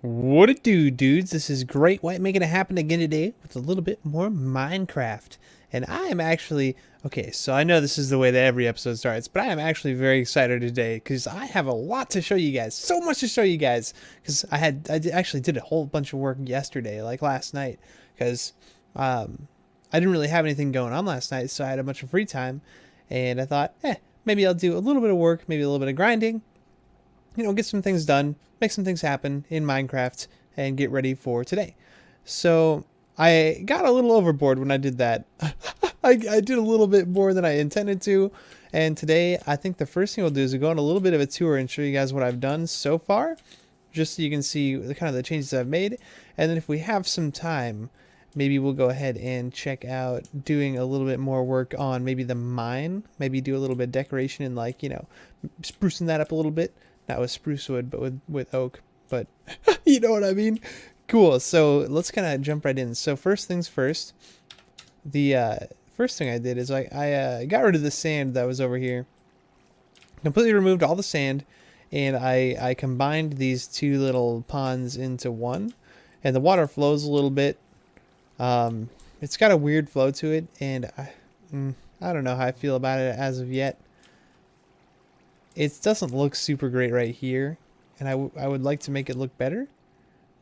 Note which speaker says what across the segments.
Speaker 1: What it do, dudes? This is Great White making it happen again today with a little bit more Minecraft. And I am actually, okay, so I know this is the way that every episode starts, but I am actually very excited today because I have a lot to show you guys. So much to show you guys because actually did a whole bunch of work yesterday, like last night, because I didn't really have anything going on last night, so I had a bunch of free time. And I thought, maybe I'll do a little bit of work, maybe a little bit of grinding, get some things done, make some things happen in Minecraft, and get ready for today. So I got a little overboard when I did that. I did a little bit more than I intended to. And today, I think the first thing we'll do is go on a little bit of a tour and show you guys what I've done so far, just so you can see the kind of the changes I've made. And then if we have some time, maybe we'll go ahead and check out doing a little bit more work on maybe the mine, maybe do a little bit of decoration and sprucing that up a little bit. Not with spruce wood, but with oak. But you know what I mean? Cool. So let's kind of jump right in. So first things first, the first thing I did is I got rid of the sand that was over here. Completely removed all the sand, and I combined these two little ponds into one, and the water flows a little bit. It's got a weird flow to it, and I don't know how I feel about it as of yet. It doesn't look super great right here, and I would like to make it look better,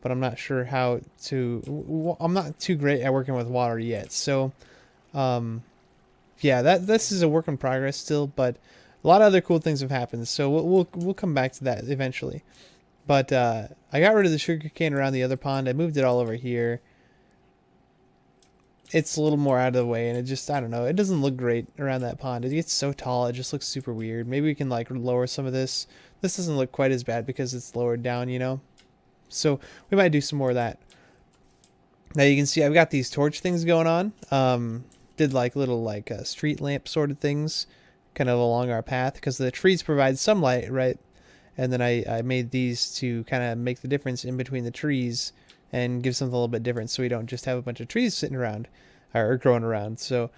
Speaker 1: but I'm not sure how to. I'm not too great at working with water yet, so yeah, this is a work in progress still, but a lot of other cool things have happened, so we'll come back to that eventually. But I got rid of the sugar cane around the other pond. I moved it all over here. It's a little more out of the way, and it just, I don't know, it doesn't look great around that pond. It gets so tall, it just looks super weird. Maybe we can like lower some of this. This doesn't look quite as bad because it's lowered down. So we might do some more of that. Now you can see I've got these torch things going on. Did like little street lamp sort of things kind of along our path because the trees provide some light, right? And then I made these to kind of make the difference in between the trees and give something a little bit different, so we don't just have a bunch of trees sitting around or growing around. So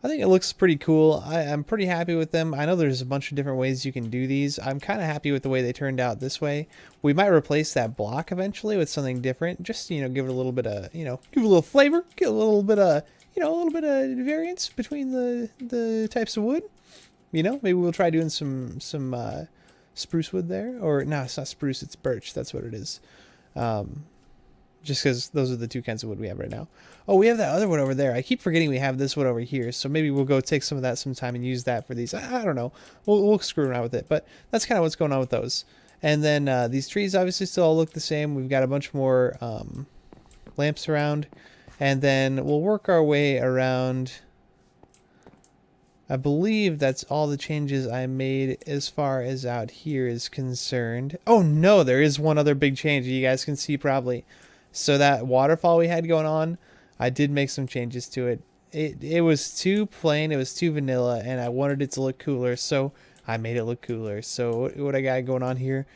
Speaker 1: I think it looks pretty cool. I'm pretty happy with them. I know there's a bunch of different ways you can do these. I'm kind of happy with the way they turned out this way. We might replace that block eventually with something different. Just, give it a little bit of, give it a little flavor, get a little bit of, a little bit of variance between the types of wood. Maybe we'll try doing some spruce wood there. Or, no, it's not spruce, it's birch. That's what it is. Just because those are the two kinds of wood we have right now. Oh, we have that other one over there. I keep forgetting we have this one over here, so maybe we'll go take some of that sometime and use that for these. I don't know. We'll screw around with it, but that's kind of what's going on with those. And then these trees obviously still all look the same. We've got a bunch more lamps around, and then we'll work our way around. I believe that's all the changes I made as far as out here is concerned. Oh no, there is one other big change you guys can see probably. So that waterfall we had going on, I did make some changes to it. It was too plain, it was too vanilla, and I wanted it to look cooler, so I made it look cooler. So what I got going on here,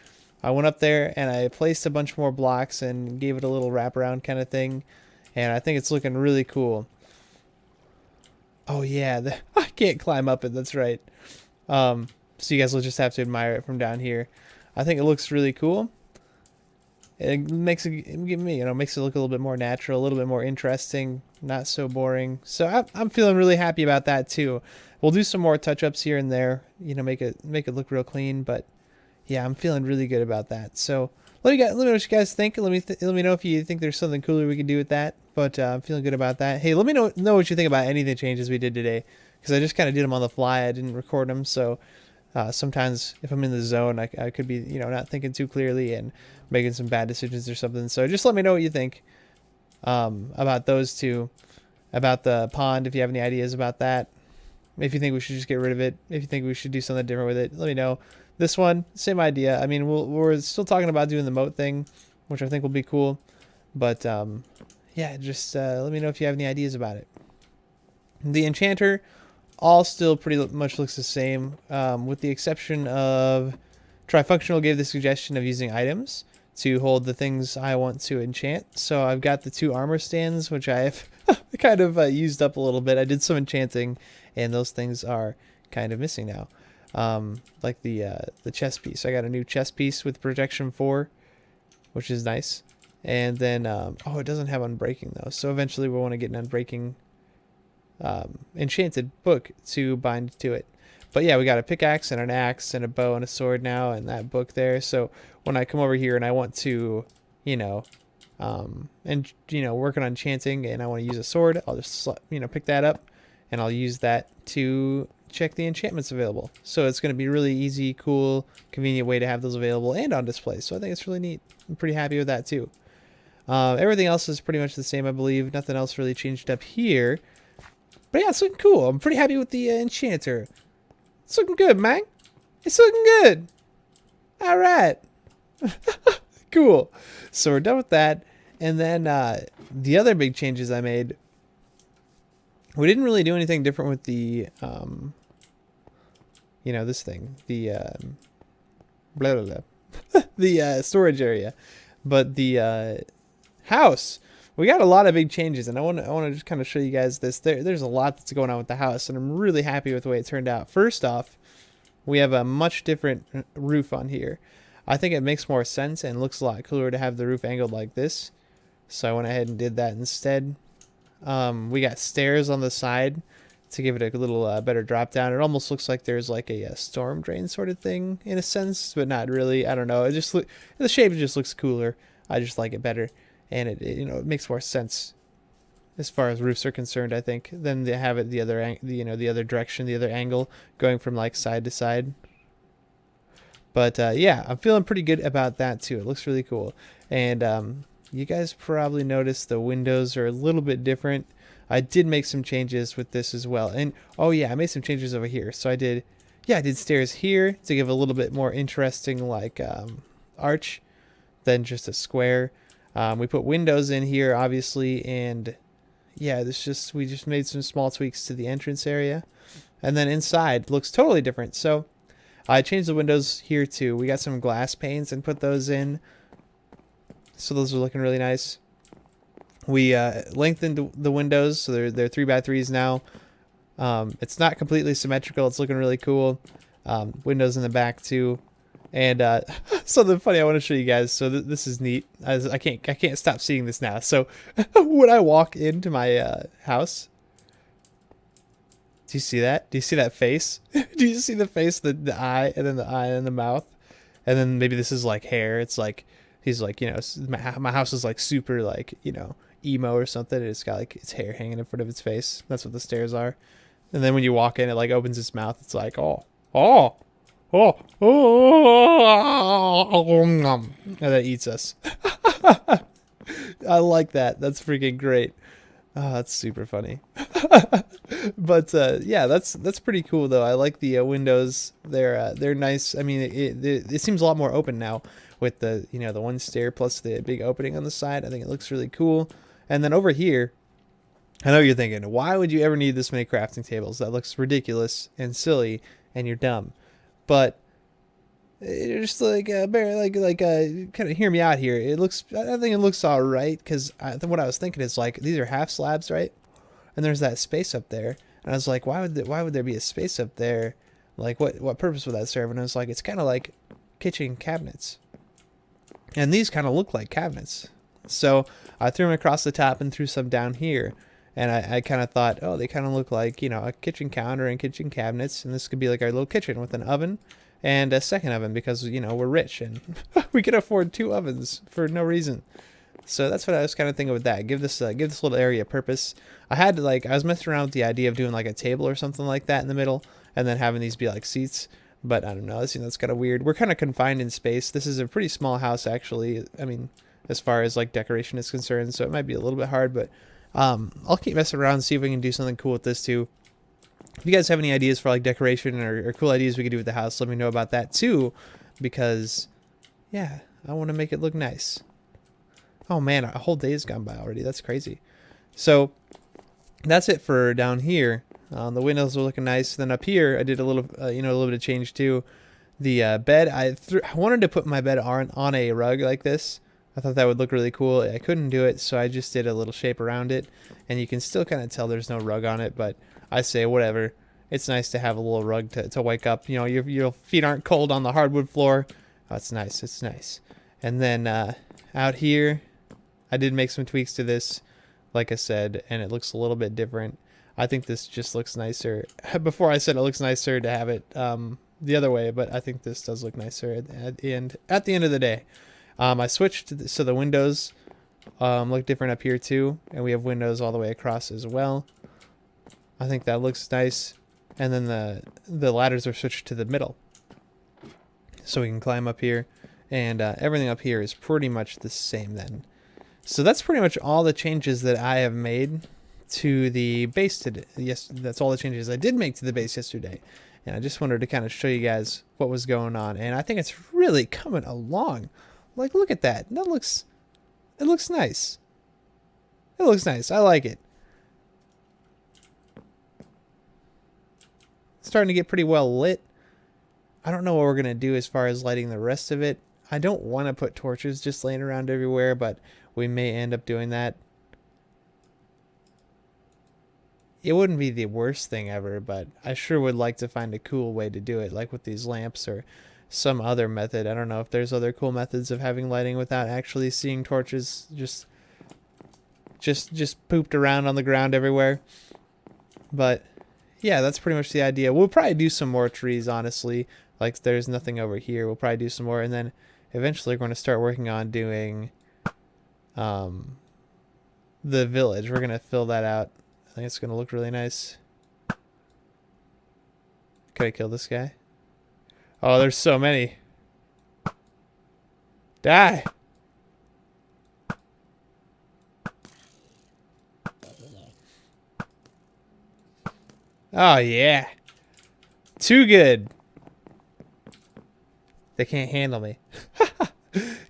Speaker 1: I went up there and I placed a bunch more blocks and gave it a little wraparound kind of thing, and I think it's looking really cool. Oh yeah, I can't climb up it, that's right. So you guys will just have to admire it from down here. I think it looks really cool. It makes it, makes it look a little bit more natural, a little bit more interesting, not so boring. So I'm feeling really happy about that too. We'll do some more touch-ups here and there, make it look real clean. But yeah, I'm feeling really good about that. So let me know what you guys think. Let me know if you think there's something cooler we can do with that. But I'm feeling good about that. Hey, let me know what you think about any of the changes we did today, because I just kind of did them on the fly. I didn't record them, so. Sometimes if I'm in the zone, I could be, not thinking too clearly and making some bad decisions or something. So just let me know what you think about those two, about the pond, if you have any ideas about that. If you think we should just get rid of it, if you think we should do something different with it, let me know. This one, same idea. I mean, we're still talking about doing the moat thing, which I think will be cool. But yeah, just let me know if you have any ideas about it. The enchanter, all still pretty much looks the same, with the exception of Trifunctional gave the suggestion of using items to hold the things I want to enchant. So I've got the 2 armor stands, which I've kind of used up a little bit. I did some enchanting, and those things are kind of missing now. Like the chest piece. I got a new chest piece with protection 4. which is nice. And then, oh, it doesn't have unbreaking though. So eventually we'll want to get an unbreaking enchanted book to bind to it. But yeah, we got a pickaxe and an axe and a bow and a sword now and that book there. So when I come over here and I want to, you know, working on enchanting and I want to use a sword, I'll just, pick that up and I'll use that to check the enchantments available. So it's going to be really easy, cool, convenient way to have those available and on display. So I think it's really neat. I'm pretty happy with that too. Everything else is pretty much the same, I believe. Nothing else really changed up here. But yeah, it's looking cool. I'm pretty happy with the enchanter. It's looking good, man. It's looking good. All right. Cool. So we're done with that. And then the other big changes I made, we didn't really do anything different with the, this thing, the, blah, blah, blah. The storage area. But the house, we got a lot of big changes, and I want to just kind of show you guys this. There's a lot that's going on with the house, and I'm really happy with the way it turned out. First off, we have a much different roof on here. I think it makes more sense and looks a lot cooler to have the roof angled like this. So I went ahead and did that instead. We got stairs on the side to give it a little better drop down. It almost looks like there's like a storm drain sort of thing in a sense, but not really. I don't know. It just the shape just looks cooler. I just like it better. And it makes more sense as far as roofs are concerned, I think, than to have it the other the other direction, the other angle, going from like side to side. But yeah, I'm feeling pretty good about that too. It looks really cool. And you guys probably noticed the windows are a little bit different. I did make some changes with this as well. And oh yeah, I made some changes over here. So I did stairs here to give a little bit more interesting like arch than just a square. We put windows in here, obviously, and yeah, we just made some small tweaks to the entrance area. And then inside looks totally different. So I changed the windows here too. We got some glass panes and put those in. So those are looking really nice. We lengthened the windows, so they're 3x3s now. It's not completely symmetrical. It's looking really cool. Windows in the back too. And something funny I want to show you guys. So this is neat. I can't stop seeing this now. So when I walk into my house, do you see that? Do you see that face? Do you see the face, the eye, and then the eye and the mouth, and then maybe this is like hair. It's like he's like my house is like super like emo or something. And it's got like its hair hanging in front of its face. That's what the stairs are. And then when you walk in, it like opens its mouth. It's like oh. And then eats us. I like that. That's freaking great. Oh, that's super funny. But yeah, that's pretty cool though. I like the windows. They're nice. I mean, it seems a lot more open now with the the one stair plus the big opening on the side. I think it looks really cool. And then over here, I know you're thinking, why would you ever need this many crafting tables? That looks ridiculous and silly, and you're dumb. But just like kind of hear me out here. I think it looks all right, because what I was thinking is like these are half slabs, right? And there's that space up there, and I was like, why would there be a space up there? Like what purpose would that serve? And I was like, it's kind of like kitchen cabinets, and these kind of look like cabinets. So I threw them across the top and threw some down here. And I kind of thought, oh, they kind of look like, a kitchen counter and kitchen cabinets. And this could be like our little kitchen with an oven and a second oven because, we're rich and we can afford 2 ovens for no reason. So that's what I was kind of thinking with that. Give this little area a purpose. I was messing around with the idea of doing like a table or something like that in the middle and then having these be like seats. But I don't know. That's kind of weird. We're kind of confined in space. This is a pretty small house, actually. I mean, as far as like decoration is concerned. So it might be a little bit hard, but I'll keep messing around and see if we can do something cool with this too. If you guys have any ideas for like decoration or cool ideas we could do with the house, let me know about that too, because yeah, I want to make it look nice. Oh man, a whole day has gone by already. That's crazy. So that's it for down here. The windows are looking nice. Then up here, I did a little, a little bit of change too. The bed, I wanted to put my bed on a rug like this. I thought that would look really cool. I couldn't do it, so I just did a little shape around it. And you can still kind of tell there's no rug on it, but I say whatever. It's nice to have a little rug to wake up. Your feet aren't cold on the hardwood floor. Oh, it's nice. It's nice. And then out here, I did make some tweaks to this, like I said, and it looks a little bit different. I think this just looks nicer. Before I said it looks nicer to have it the other way, but I think this does look nicer at the end. At the end of the day, I switched so the windows look different up here too, and we have windows all the way across as well. I think that looks nice. And then the ladders are switched to the middle, so we can climb up here, and everything up here is pretty much the same then. So that's pretty much all the changes that I have made to the base today. Yes, that's all the changes I did make to the base yesterday. And I just wanted to kind of show you guys what was going on. And I think it's really coming along. Like, look at that. It looks nice. It looks nice. I like it. It's starting to get pretty well lit. I don't know what we're going to do as far as lighting the rest of it. I don't want to put torches just laying around everywhere, but we may end up doing that. It wouldn't be the worst thing ever, but I sure would like to find a cool way to do it, like with these lamps or some other method. I don't know if there's other cool methods of having lighting without actually seeing torches just pooped around on the ground everywhere. But yeah, that's pretty much the idea. We'll probably do some more trees, honestly. Like, there's nothing over here. We'll probably do some more, and then eventually we're going to start working on doing the village. We're going to fill that out. I think it's going to look really nice. Could I kill this guy? Oh, there's so many. Die! Oh, yeah. Too good. They can't handle me.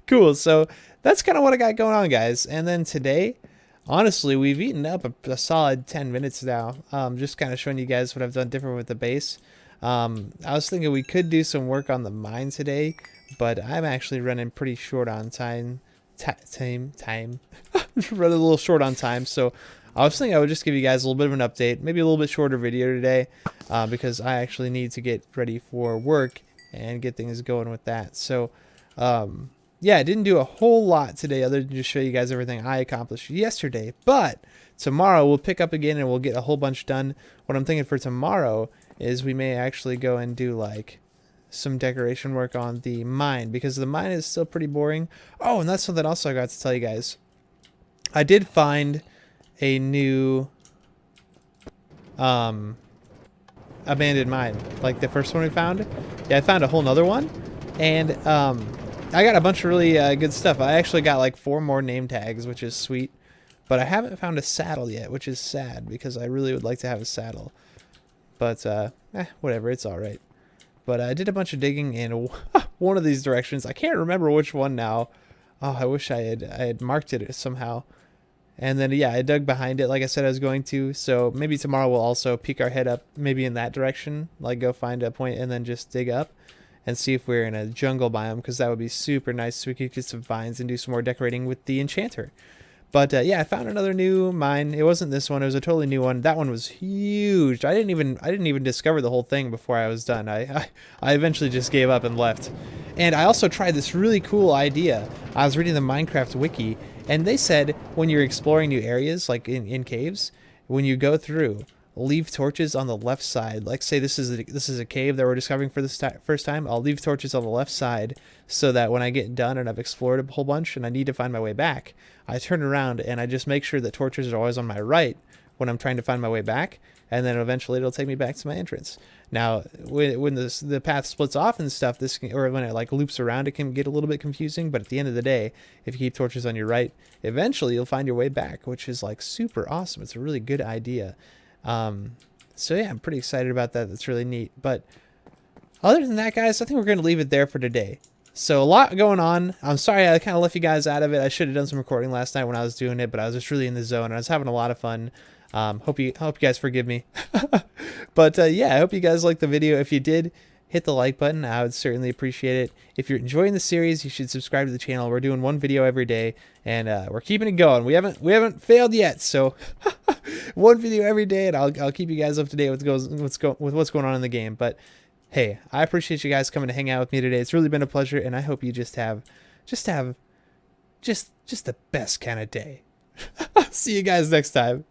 Speaker 1: Cool, so that's kind of what I got going on, guys. And then today, honestly, we've eaten up a solid 10 minutes now. Just kind of showing you guys what I've done different with the base. I was thinking we could do some work on the mine today, but I'm actually running pretty short on time. Running a little short on time, so I was thinking I would just give you guys a little bit of an update, maybe a little bit shorter video today, because I actually need to get ready for work and get things going with that. So, yeah, I didn't do a whole lot today other than just show you guys everything I accomplished yesterday. But tomorrow we'll pick up again and we'll get a whole bunch done. What I'm thinking for tomorrow is we may actually go and do like some decoration work on the mine, because the mine is still pretty boring. Oh, and that's something else I got to tell you guys. I did find a new abandoned mine, like the first one we found. Yeah, I found a whole nother one, and I got a bunch of really good stuff. I actually got like 4 more name tags, which is sweet, but I haven't found a saddle yet, which is sad because I really would like to have a saddle. But whatever, it's all right. But I did a bunch of digging in one of these directions. I can't remember which one now. Oh, I wish I had marked it somehow. And then, yeah, I dug behind it like I said I was going to. So maybe tomorrow we'll also peek our head up maybe in that direction. Like go find a point and then just dig up and see if we're in a jungle biome, because that would be super nice. So we could get some vines and do some more decorating with the enchanter. But yeah, I found another new mine. It wasn't this one. It was a totally new one. That one was huge. I didn't even discover the whole thing before I was done. I eventually just gave up and left. And I also tried this really cool idea. I was reading the Minecraft wiki, and they said when you're exploring new areas, like in caves, when you go through, leave torches on the left side. Like, say this is a cave that we're discovering for the first time. I'll leave torches on the left side so that when I get done and I've explored a whole bunch and I need to find my way back, I turn around and I just make sure that torches are always on my right when I'm trying to find my way back, and then eventually it'll take me back to my entrance. Now, when the path splits off and stuff, or when it like loops around, it can get a little bit confusing. But at the end of the day, if you keep torches on your right, eventually you'll find your way back, which is like super awesome. It's a really good idea. So yeah, I'm pretty excited about that. That's really neat. But other than that, guys, I think we're going to leave it there for today. So a lot going on. I'm sorry I kind of left you guys out of it. I should have done some recording last night when I was doing it, but I was just really in the zone and I was having a lot of fun. Hope you guys forgive me. But yeah, I hope you guys liked the video. If you did, hit the like button. I would certainly appreciate it. If you're enjoying the series, you should subscribe to the channel. We're doing one video every day, and we're keeping it going. We haven't failed yet. So one video every day, and I'll keep you guys up to date with what's going on in the game. But hey, I appreciate you guys coming to hang out with me today. It's really been a pleasure, and I hope you just have just have just the best kind of day. See you guys next time.